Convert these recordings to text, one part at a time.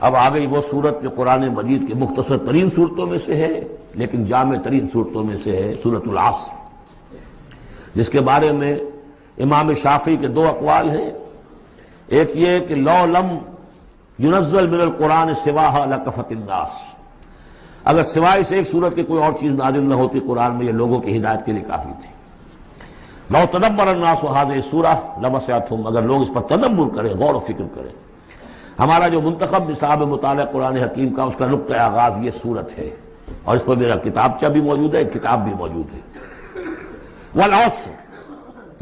اب آ گئی وہ صورت جو قرآن مجید کی مختصر ترین صورتوں میں سے ہے لیکن جامع ترین صورتوں میں سے ہے، سورۃ العصر، جس کے بارے میں امام شافعی کے دو اقوال ہیں۔ ایک یہ کہ لو لم ينزل من القرآن سواها لکفت الناس، اگر سوائے اس ایک صورت کے کوئی اور چیز نازل نہ ہوتی قرآن میں، یہ لوگوں کی ہدایت کے لیے کافی تھی۔ لو تدبر الناس هذه السورة لوسعتهم، اگر لوگ اس پر تدبر کریں، غور و فکر کریں۔ ہمارا جو منتخب نصاب مطالعہ قرآن حکیم کا، اس کا نقطہ آغاز یہ صورت ہے، اور اس پر میرا کتابچہ بھی موجود ہے، ایک کتاب بھی موجود ہے۔ والعصر،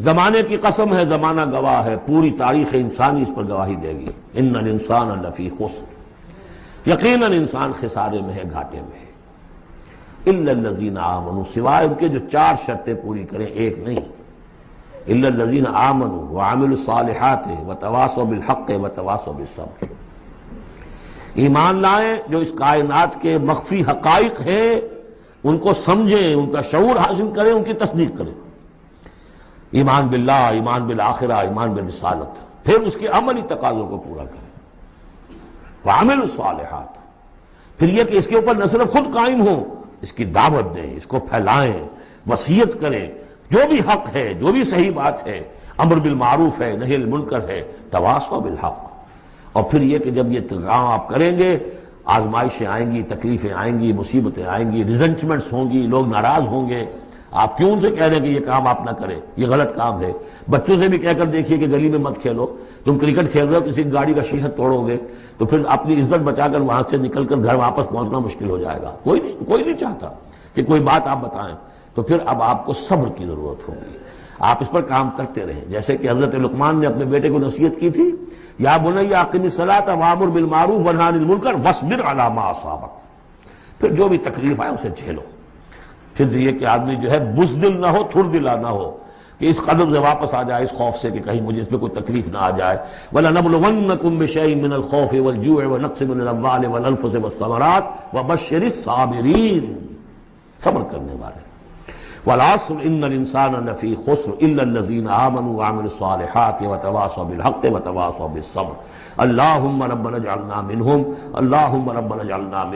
زمانے کی قسم ہے، زمانہ گواہ ہے، پوری تاریخ انسانی اس پر گواہی دے گی۔ ان الانسان لفی خسر، یقیناً انسان خسارے میں ہے، گھاٹے میں ہے۔ الا الذین آمنوا، سوائے ان کے جو چار شرطیں پوری کریں، ایک نہیں۔ الا الذین آمنوا وعملوا الصالحات وتواصوا بالحق وتواصوا بالصبر، ایمان لائیں، جو اس کائنات کے مخفی حقائق ہیں ان کو سمجھیں، ان کا شعور حاصل کریں، ان کی تصدیق کریں۔ ایمان باللہ، ایمان بالآخرہ، ایمان بالرسالت، پھر اس کے عملی تقاضوں کو پورا کریں۔ وعملوا الصالحات، پھر یہ کہ اس کے اوپر نہ صرف خود قائم ہوں، اس کی دعوت دیں، اس کو پھیلائیں، وصیت کریں، جو بھی حق ہے، جو بھی صحیح بات ہے، امر بالمعروف ہے، نہی المنکر ہے، تواصوا بالحق۔ اور پھر یہ کہ جب یہ کام آپ کریں گے، آزمائشیں آئیں گی، تکلیفیں آئیں گی، مصیبتیں آئیں گی، ریزنٹمنٹس ہوں گی، لوگ ناراض ہوں گے۔ آپ کیوں ان سے کہہ رہے ہیں کہ یہ کام آپ نہ کریں، یہ غلط کام ہے؟ بچوں سے بھی کہہ کر دیکھیے کہ گلی میں مت کھیلو، تم کرکٹ کھیل رہے ہو، کسی گاڑی کا شیشہ توڑو گے تو پھر اپنی عزت بچا کر وہاں سے نکل کر گھر واپس پہنچنا مشکل ہو جائے گا۔ کوئی نہیں چاہتا کہ کوئی بات آپ بتائیں۔ تو پھر اب آپ کو صبر کی ضرورت ہوگی، آپ اس پر کام کرتے رہیں، جیسے کہ حضرت لقمان نے اپنے بیٹے کو نصیحت کی تھی، یا بنی اقم الصلاۃ وامر بالمعروف وانہی عن المنکر واصبر علی ما اصابک، پھر جو بھی تکلیف آئے اسے جھیلو۔ پھر یہ کہ آدمی جو ہے بزدل نہ ہو، تھردلا نہ ہو، کہ اس قدم سے واپس آ جائے اس خوف سے کہ کہیں مجھے اس میں کوئی تکلیف نہ آ جائے۔ وَلَنَبْلُوَنَّكُمْ بِشَيْءٍ مِّنَ الْخَوْفِ وَالْجُوعِ وَنَقْصٍ مِّنَ الْأَمْوَالِ وَالْأَنفُسِ وَالثَّمَرَاتِ وَبَشِّرِ الصَّابِرِينَ، صبر کرنے والے۔ والعصر ان الانسان لفی خسر الا الذین آمنوا وعملوا الصالحات وتواصوا بالحق وتواصوا بالصبر۔ اللہم ربنا اجعلنا منہم، اللہم ربنا اجعلنا منہم۔